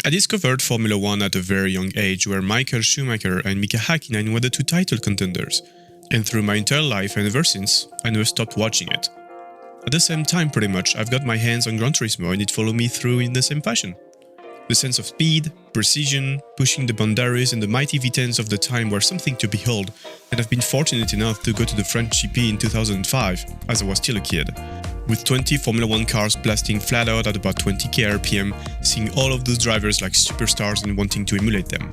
I discovered Formula 1 at a very young age, where Michael Schumacher and Mika Häkkinen were the two title contenders, and through my entire life and ever since, I never stopped watching it. At the same time, pretty much, I've got my hands on Gran Turismo and it followed me through in the same fashion. The sense of speed, precision, pushing the boundaries and the mighty V10s of the time were something to behold, and I've been fortunate enough to go to the French GP in 2005, as I was still a kid, with 20 Formula 1 cars blasting flat out at about 20k RPM, seeing all of those drivers like superstars and wanting to emulate them.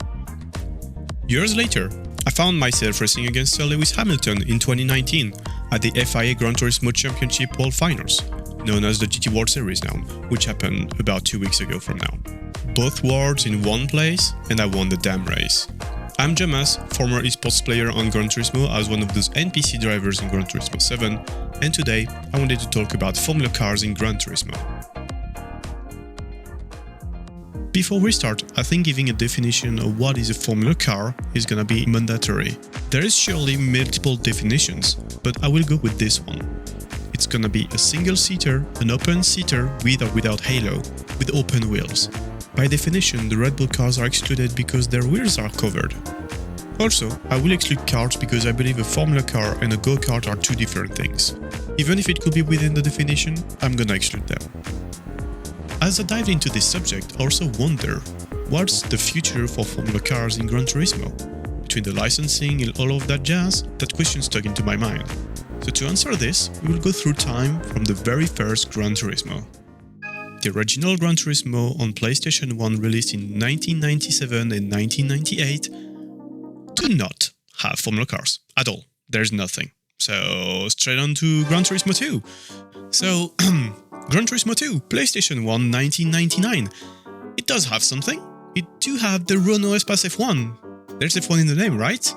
Years later, I found myself racing against Sir Lewis Hamilton in 2019 at the FIA Gran Turismo Championship World Finals, known as the GT World Series now, which happened about 2 weeks ago from now. Both worlds in one place, and I won the damn race. I'm Jamas, former esports player on Gran Turismo as one of those NPC drivers in Gran Turismo 7, and today I wanted to talk about Formula cars in Gran Turismo. Before we start, I think giving a definition of what is a Formula car is gonna be mandatory. There is surely multiple definitions, but I will go with this one. It's gonna be a single-seater, an open-seater with or without halo, with open wheels. By definition, the Red Bull cars are excluded because their wheels are covered. Also, I will exclude karts because I believe a Formula car and a go-kart are two different things. Even if it could be within the definition, I'm gonna exclude them. As I dive into this subject, I also wonder, what's the future for Formula cars in Gran Turismo? Between the licensing and all of that jazz, that question stuck into my mind. So to answer this, we will go through time from the very first Gran Turismo. The original Gran Turismo on PlayStation 1 released in 1997 and 1998 do not have Formula cars at all. There's nothing. So straight on to Gran Turismo 2. So Gran Turismo 2, PlayStation 1, 1999. It does have something. It do have the Renault Espace F1. There's F1 in the name, right?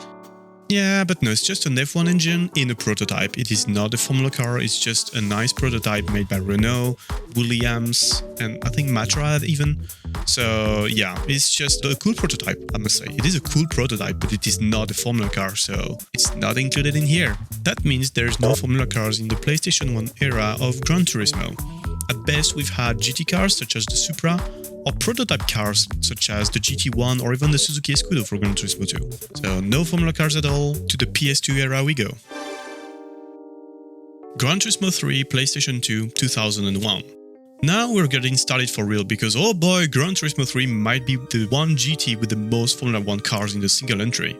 Yeah, but no, it's just an F1 engine in a prototype. It is not a Formula car, it's just a nice prototype made by Renault, Williams, and I think Matra even. So yeah, it's just a cool prototype, I must say. It is a cool prototype, but it is not a Formula car, so it's not included in here. That means there's no Formula cars in the PlayStation 1 era of Gran Turismo. At best, we've had GT cars such as the Supra, or prototype cars such as the GT1 or even the Suzuki Escudo for Gran Turismo 2. So no Formula cars at all, to the PS2 era we go. Gran Turismo 3, PlayStation 2, 2001. Now we're getting started for real because oh boy, Gran Turismo 3 might be the one GT with the most Formula 1 cars in the single entry.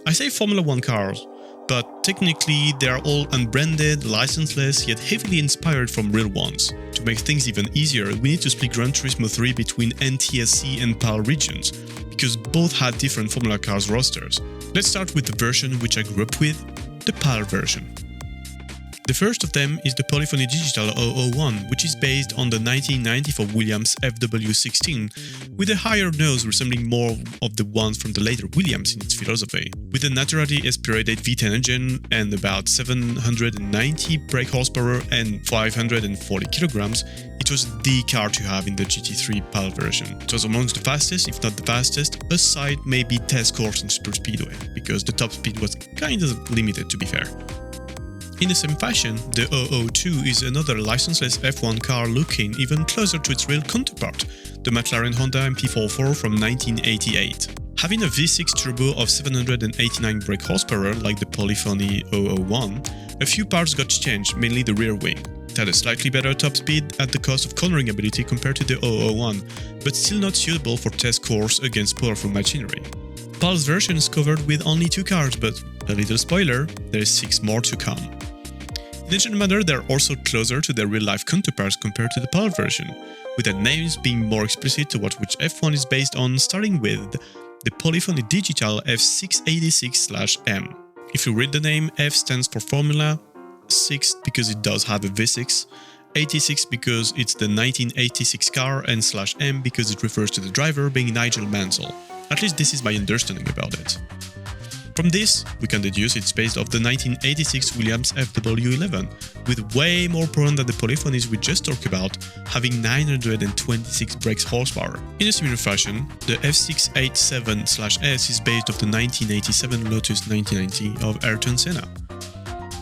I say Formula 1 cars, but technically they are all unbranded, licenseless, yet heavily inspired from real ones. To make things even easier, we need to split Gran Turismo 3 between NTSC and PAL regions, because both had different Formula cars rosters. Let's start with the version which I grew up with, the PAL version. The first of them is the Polyphony Digital 001, which is based on the 1994 Williams FW16, with a higher nose resembling more of the ones from the later Williams in its philosophy. With a naturally aspirated V10 engine and about 790 brake horsepower and 540 kilograms, it was the car to have in the GT3 PAL version. It was amongst the fastest, if not the fastest, aside maybe test course and super speedway, because the top speed was kind of limited to be fair. In the same fashion, the 002 is another licenseless F1 car looking even closer to its real counterpart, the McLaren Honda MP44 from 1988. Having a V6 turbo of 789 brake horsepower like the Polyphony 001, a few parts got changed, mainly the rear wing. It had a slightly better top speed at the cost of cornering ability compared to the 001, but still not suitable for test course against powerful machinery. PAL's version is covered with only 2 cars, but a little spoiler, there's 6 more to come. In engine matter, they're also closer to their real-life counterparts compared to the PAL version, with their names being more explicit towards which F1 is based on, starting with the Polyphony Digital F686/M. If you read the name, F stands for Formula, 6 because it does have a V6, 86 because it's the 1986 car, and /M because it refers to the driver being Nigel Mansell. At least this is my understanding about it. From this, we can deduce it's based off the 1986 Williams FW11, with way more power than the polyphonies we just talked about, having 926 brake horsepower. In a similar fashion, the F687/S is based off the 1987 Lotus 1990 of Ayrton Senna.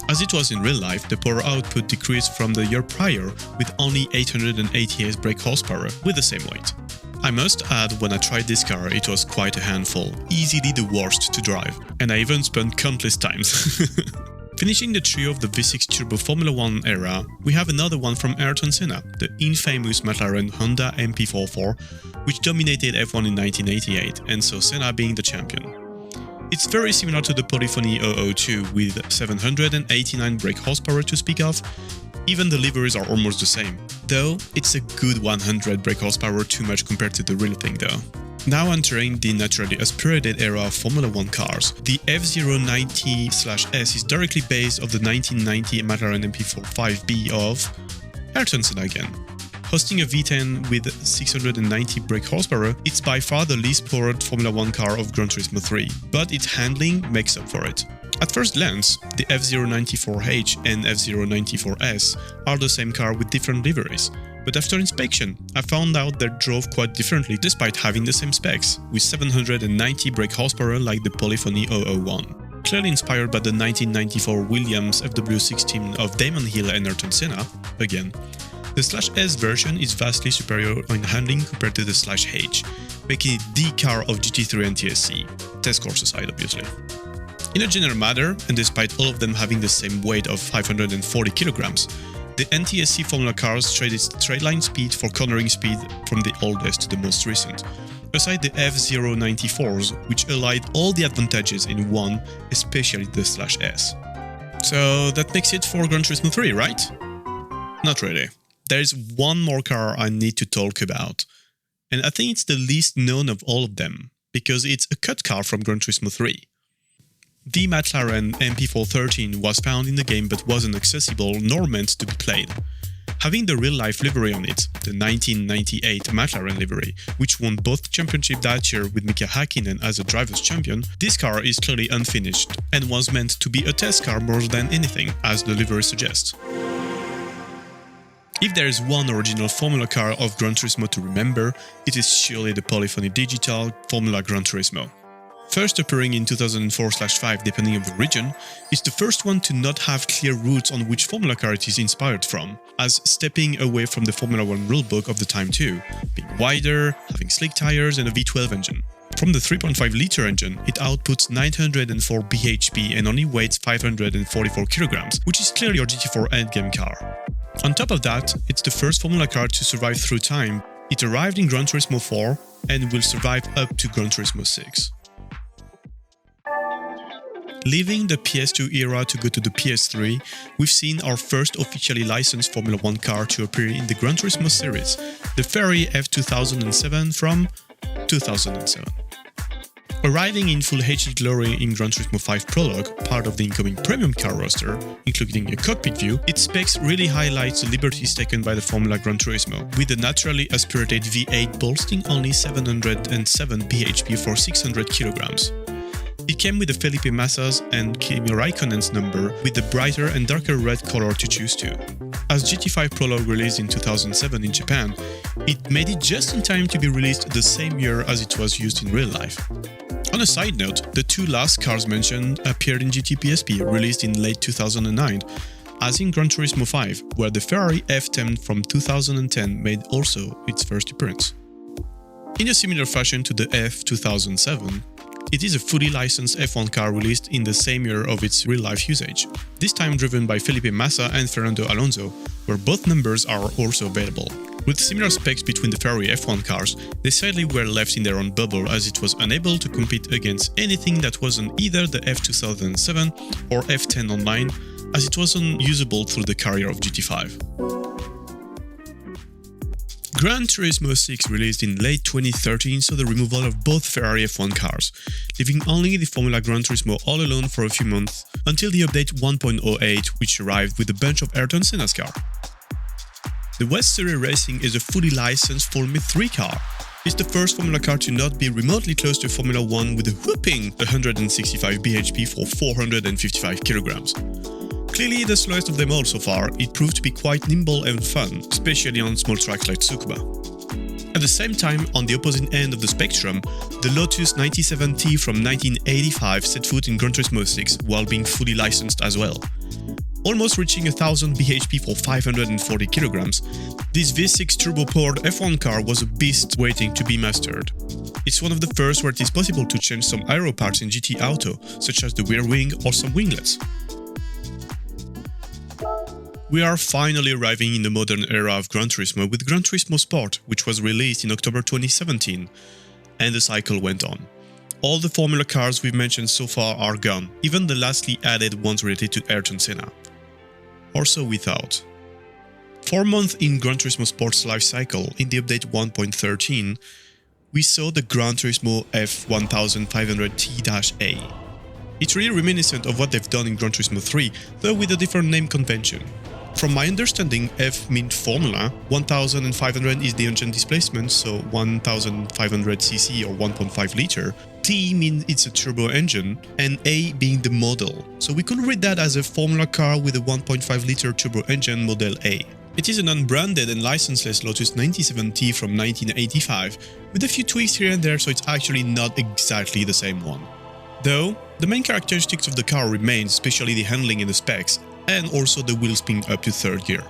As it was in real life, the power output decreased from the year prior with only 888 brake horsepower with the same weight. I must add, when I tried this car, it was quite a handful, easily the worst to drive, and I even spun countless times. Finishing the trio of the V6 Turbo Formula 1 era, we have another one from Ayrton Senna, the infamous McLaren Honda MP44, which dominated F1 in 1988, and so Senna being the champion. It's very similar to the Polyphony 002 with 789 brake horsepower to speak of. Even the liveries are almost the same, though it's a good 100 brake horsepower too much compared to the real thing though. Now entering the naturally aspirated era of Formula 1 cars, the F090/S is directly based on the 1990 McLaren MP45B of Ayrton Senna again. Hosting a V10 with 690 brake horsepower, it's by far the least powered Formula 1 car of Gran Turismo 3, but its handling makes up for it. At first glance, the F094H and F094S are the same car with different liveries, but after inspection, I found out they drove quite differently despite having the same specs, with 790 brake horsepower like the Polyphony 001. Clearly inspired by the 1994 Williams FW16 of Damon Hill and Ayrton Senna, again, the /S version is vastly superior in handling compared to the /H, making it the car of GT3 and TSC, test course aside obviously. In a general matter, and despite all of them having the same weight of 540 kilograms, the NTSC Formula cars traded straight line speed for cornering speed from the oldest to the most recent, aside the F094s, which allied all the advantages in one, especially the /S. So that makes it for Gran Turismo 3, right? Not really. There's one more car I need to talk about, and I think it's the least known of all of them, because it's a cut car from Gran Turismo 3. The McLaren MP413 was found in the game but wasn't accessible nor meant to be played. Having the real-life livery on it, the 1998 McLaren livery, which won both championships that year with Mika Häkkinen as a driver's champion, this car is clearly unfinished and was meant to be a test car more than anything, as the livery suggests. If there is one original Formula car of Gran Turismo to remember, it is surely the Polyphony Digital Formula Gran Turismo. First appearing in 2004/5 depending on the region, it's the first one to not have clear roots on which Formula car it is inspired from, as stepping away from the Formula 1 rulebook of the time too, being wider, having slick tires and a V12 engine. From the 3.5-litre engine, it outputs 904 bhp and only weighs 544 kilograms, which is clearly your GT4 endgame car. On top of that, it's the first Formula car to survive through time. It arrived in Gran Turismo 4 and will survive up to Gran Turismo 6. Leaving the PS2 era to go to the PS3, we've seen our first officially licensed Formula 1 car to appear in the Gran Turismo series, the Ferrari F2007 from 2007. Arriving in full HD glory in Gran Turismo 5 Prologue, part of the incoming premium car roster, including a cockpit view, its specs really highlights the liberties taken by the Formula Gran Turismo, with the naturally aspirated V8 boasting only 707 bhp for 600 kilograms. It came with the Felipe Massa's and Kimi Raikkonen's number, with the brighter and darker red color to choose to. As GT5 Prologue released in 2007 in Japan, it made it just in time to be released the same year as it was used in real life. On a side note, the two last cars mentioned appeared in GT PSP, released in late 2009, as in Gran Turismo 5, where the Ferrari F10 from 2010 made also its first appearance. In a similar fashion to the F2007, it is a fully licensed F1 car released in the same year of its real-life usage, this time driven by Felipe Massa and Fernando Alonso, where both numbers are also available. With similar specs between the Ferrari F1 cars, they sadly were left in their own bubble as it was unable to compete against anything that wasn't either the F2007 or F10 online, as it was unusable through the carrier of GT5. Gran Turismo 6 released in late 2013 saw the removal of both Ferrari F1 cars, leaving only the Formula Gran Turismo all alone for a few months, until the update 1.08, which arrived with a bunch of Ayrton Senna's car. The West Series Racing is a fully licensed Formula 3 car. It's the first Formula car to not be remotely close to Formula 1 with a whopping 165 bhp for 455 kilograms. Clearly the slowest of them all so far, it proved to be quite nimble and fun, especially on small tracks like Tsukuba. At the same time, on the opposite end of the spectrum, the Lotus 97T from 1985 set foot in Gran Turismo 6 while being fully licensed as well. almost reaching 1000 bhp for 540 kilograms. This V6 turbo-powered F1 car was a beast waiting to be mastered. It's one of the first where it is possible to change some aero parts in GT Auto, such as the rear wing or some winglets. We are finally arriving in the modern era of Gran Turismo with Gran Turismo Sport, which was released in October 2017, and the cycle went on. All the Formula cars we've mentioned so far are gone, even the lastly added ones related to Ayrton Senna. Or so we thought. 4 months in Gran Turismo Sport's life cycle, in the update 1.13, we saw the Gran Turismo F1500T-A. It's really reminiscent of what they've done in Gran Turismo 3, though with a different name convention. From my understanding, F means formula, 1500 is the engine displacement, so 1500cc or 1.5 liter, T means it's a turbo engine, and A being the model, so we could read that as a formula car with a 1.5 liter turbo engine model A. It is an unbranded and licenseless Lotus 97T from 1985, with a few tweaks here and there, so it's actually not exactly the same one. Though, the main characteristics of the car remain, especially the handling and the specs, and also the wheel spin up to 3rd gear.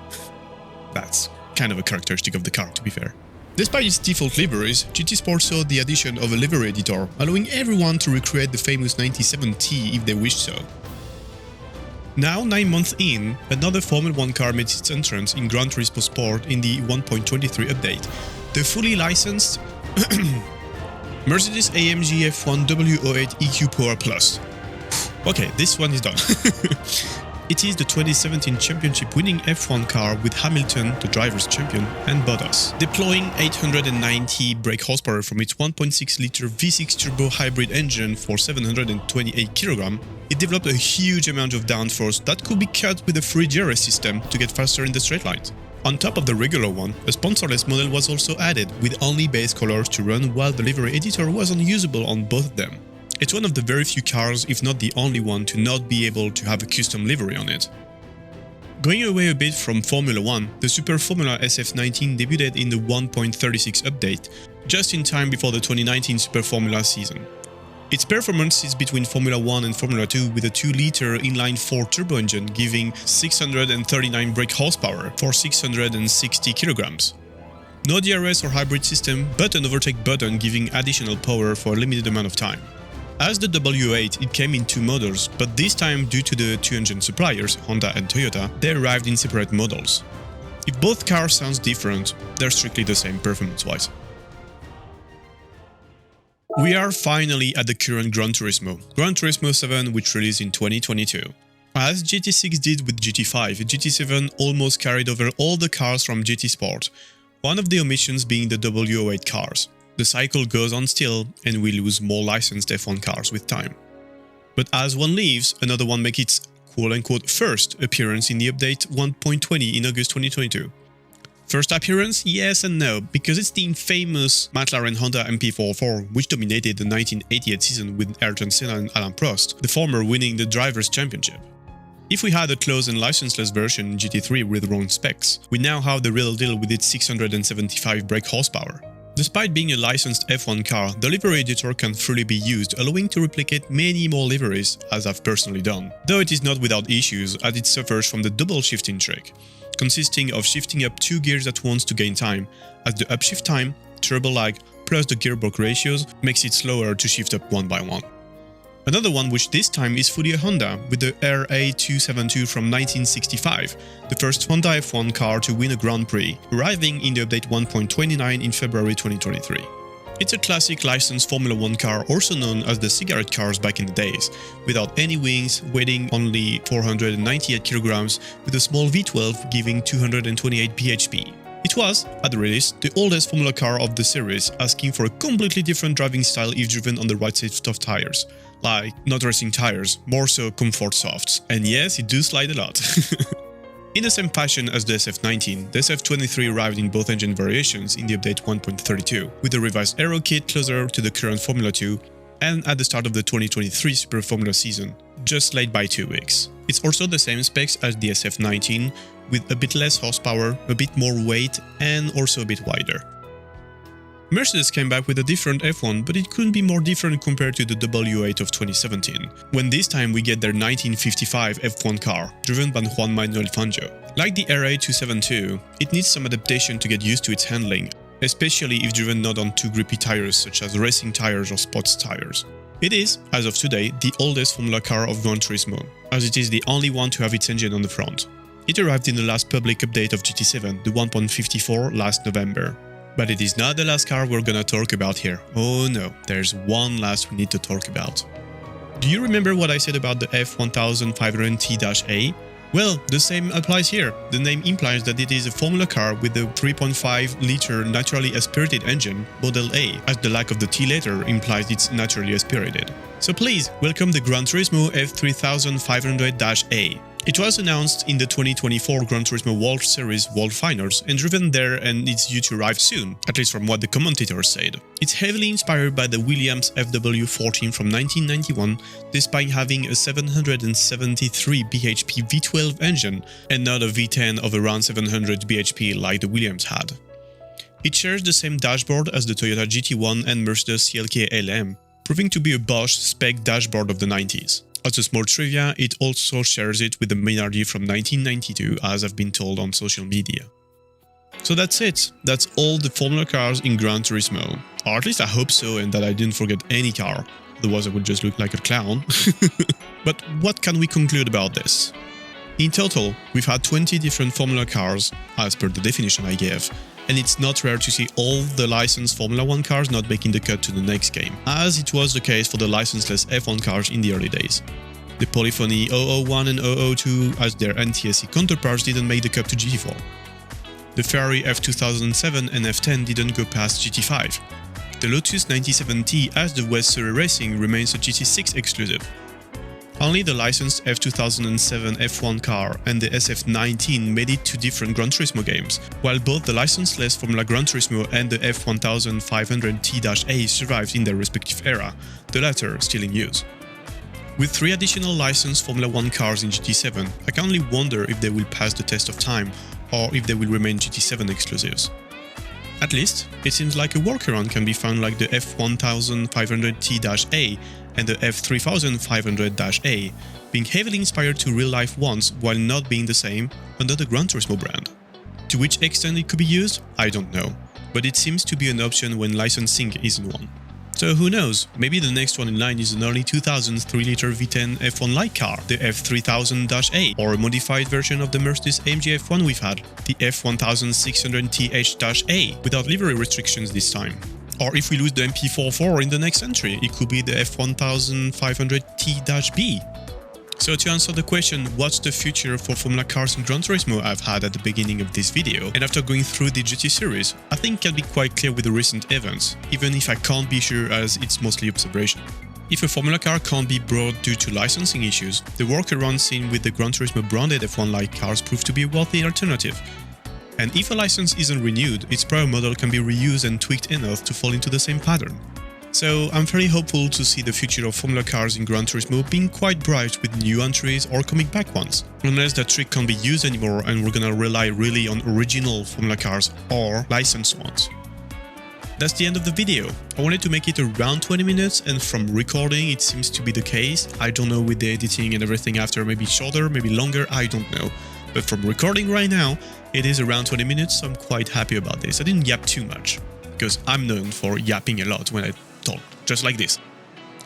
That's kind of a characteristic of the car, to be fair. Despite its default liveries, GT Sport saw the addition of a livery editor, allowing everyone to recreate the famous 97T if they wish so. Now, 9 months in, another Formula 1 car made its entrance in Gran Turismo Sport in the 1.23 update, the fully licensed Mercedes-AMG F1 W08 EQ Power Plus. Okay, this one is done. It is the 2017 championship-winning F1 car with Hamilton, the driver's champion, and Bottas. Deploying 890 brake horsepower from its 1.6-liter V6 turbo hybrid engine for 728 kg, it developed a huge amount of downforce that could be cut with a free DRS system to get faster in the straight lines. On top of the regular one, a sponsorless model was also added, with only base colors to run while the livery editor was unusable on both of them. It's one of the very few cars, if not the only one, to not be able to have a custom livery on it. Going away a bit from Formula 1, the Super Formula SF19 debuted in the 1.36 update, just in time before the 2019 Super Formula season. Its performance is between Formula 1 and Formula 2 with a 2-liter inline-4 turbo engine giving 639 brake horsepower for 660 kg. No DRS or hybrid system, but an overtake button giving additional power for a limited amount of time. As the W8, it came in 2 models, but this time due to the 2 engine suppliers, Honda and Toyota, they arrived in separate models. If both cars sound different, they're strictly the same performance-wise. We are finally at the current Gran Turismo 7, which released in 2022. As GT6 did with GT5, GT7 almost carried over all the cars from GT Sport, one of the omissions being the W08 cars. The cycle goes on still, and we lose more licensed F1 cars with time. But as one leaves, another one makes its quote-unquote first appearance in the update 1.20 in August 2022. First appearance? Yes and no, because it's the infamous McLaren Honda MP44, which dominated the 1988 season with Ayrton Senna and Alain Prost, the former winning the Drivers' Championship. If we had a closed and licenseless version GT3 with wrong specs, we now have the real deal with its 675 brake horsepower. Despite being a licensed F1 car, the livery editor can fully be used, allowing to replicate many more liveries, as I've personally done. Though it is not without issues, as it suffers from the double shifting trick, consisting of shifting up 2 gears at once to gain time, as the upshift time, turbo lag, plus the gearbox ratios makes it slower to shift up one by one. Another one which this time is fully a Honda, with the RA272 from 1965, the first Honda F1 car to win a Grand Prix, arriving in the update 1.29 in February 2023. It's a classic licensed Formula 1 car, also known as the cigarette cars back in the days, without any wings, weighing only 498 kg, with a small V12 giving 228 bhp. It was, at the release, the oldest Formula car of the series, asking for a completely different driving style if driven on the right set of tires. Like, not racing tires, more so comfort softs. And yes, it do slide a lot. In the same fashion as the SF19, the SF23 arrived in both engine variations in the update 1.32, with a revised aero kit closer to the current Formula 2, and at the start of the 2023 Super Formula season, just late by 2 weeks. It's also the same specs as the SF19, with a bit less horsepower, a bit more weight, and also a bit wider. Mercedes came back with a different F1, but it couldn't be more different compared to the W8 of 2017, when this time we get their 1955 F1 car, driven by Juan Manuel Fangio. Like the RA272, it needs some adaptation to get used to its handling, especially if driven not on too grippy tires such as racing tires or sports tires. It is, as of today, the oldest Formula car of Gran Turismo, as it is the only one to have its engine on the front. It arrived in the last public update of GT7, the 1.54 last November. But it is not the last car we're gonna talk about here. Oh no, there's one last we need to talk about. Do you remember what I said about the F1500T-A? Well, the same applies here. The name implies that it is a Formula car with a 3.5-liter naturally aspirated engine, Model A, as the lack of the T letter implies it's naturally aspirated. So please, welcome the Gran Turismo F3500-A. It was announced in the 2024 Gran Turismo World Series World Finals and driven there, and it's due to arrive soon, at least from what the commentators said. It's heavily inspired by the Williams FW14 from 1991, despite having a 773 bhp V12 engine and not a V10 of around 700 bhp like the Williams had. It shares the same dashboard as the Toyota GT1 and Mercedes CLK LM, proving to be a Bosch spec dashboard of the 90s. As a small trivia, it also shares it with the Minardi from 1992, as I've been told on social media. So that's it. That's all the Formula cars in Gran Turismo. Or at least I hope so, and that I didn't forget any car. Otherwise I would just look like a clown. But what can we conclude about this? In total, we've had 20 different Formula cars, as per the definition I gave, and it's not rare to see all the licensed Formula 1 cars not making the cut to the next game, as it was the case for the licenseless F1 cars in the early days. The Polyphony 001 and 002 as their NTSC counterparts didn't make the cut to GT4. The Ferrari F2007 and F10 didn't go past GT5. The Lotus 97T as the West Surrey Racing remains a GT6 exclusive. Only the licensed F2007 F1 car and the SF19 made it to different Gran Turismo games, while both the licenseless Formula Gran Turismo and the F1500T-A survived in their respective era, the latter still in use. With 3 additional licensed Formula 1 cars in GT7, I can only wonder if they will pass the test of time or if they will remain GT7 exclusives. At least, it seems like a workaround can be found like the F1500T-A and the F3500-A, being heavily inspired to real-life ones while not being the same under the Gran Turismo brand. To which extent it could be used, I don't know, but it seems to be an option when licensing isn't one. So who knows, maybe the next one in line is an early 2000s 3-liter V10 F1-like car, the F3000-A, or a modified version of the Mercedes AMG F1 we've had, the F1600TH-A, without livery restrictions this time. Or if we lose the MP44 in the next entry, it could be the F1500T-B. So to answer the question, what's the future for Formula cars in Gran Turismo I've had at the beginning of this video, and after going through the GT series, I think it can be quite clear with the recent events, even if I can't be sure as it's mostly observation. If a Formula car can't be brought due to licensing issues, the workaround seen with the Gran Turismo branded F1-like cars proved to be a worthy alternative. And if a license isn't renewed, its prior model can be reused and tweaked enough to fall into the same pattern. So I'm very hopeful to see the future of Formula cars in Gran Turismo being quite bright with new entries or coming back ones, unless that trick can't be used anymore and we're gonna rely really on original Formula cars or licensed ones. That's the end of the video. I wanted to make it around 20 minutes, and from recording it seems to be the case. I don't know with the editing and everything after, maybe shorter, maybe longer, I don't know. But from recording right now, it is around 20 minutes, so I'm quite happy about this. I didn't yap too much, because I'm known for yapping a lot when I talk, just like this.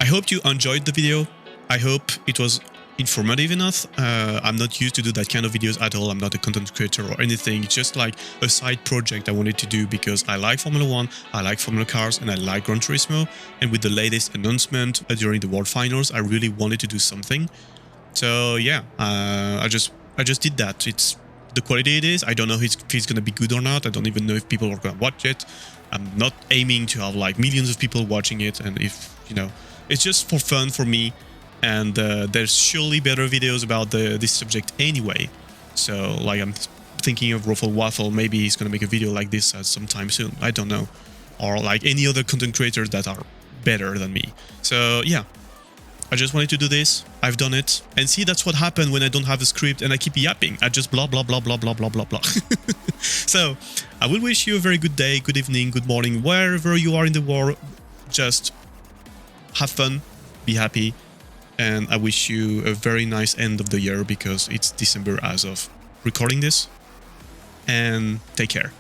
I hope you enjoyed the video. I hope it was informative enough. I'm not used to do that kind of videos at all. I'm not a content creator or anything. It's just like a side project I wanted to do because I like Formula 1, I like Formula cars, and I like Gran Turismo. And with the latest announcement during the World Finals, I really wanted to do something. So yeah, I just did that. It's the quality it is. I don't know if it's gonna be good or not. I don't even know if people are gonna watch it. I'm not aiming to have like millions of people watching it, and if, you know, it's just for fun for me, and there's surely better videos about this subject anyway. So like I'm thinking of Ruffle Waffle, maybe he's gonna make a video like this sometime soon, I don't know. Or like any other content creators that are better than me. So yeah, I just wanted to do this. I've done it. And see, that's what happened when I don't have a script and I keep yapping. I just blah, blah, blah, blah, blah, blah, blah, blah. So I will wish you a very good day, good evening, good morning, wherever you are in the world. Just have fun, be happy. And I wish you a very nice end of the year because it's December as of recording this. And take care.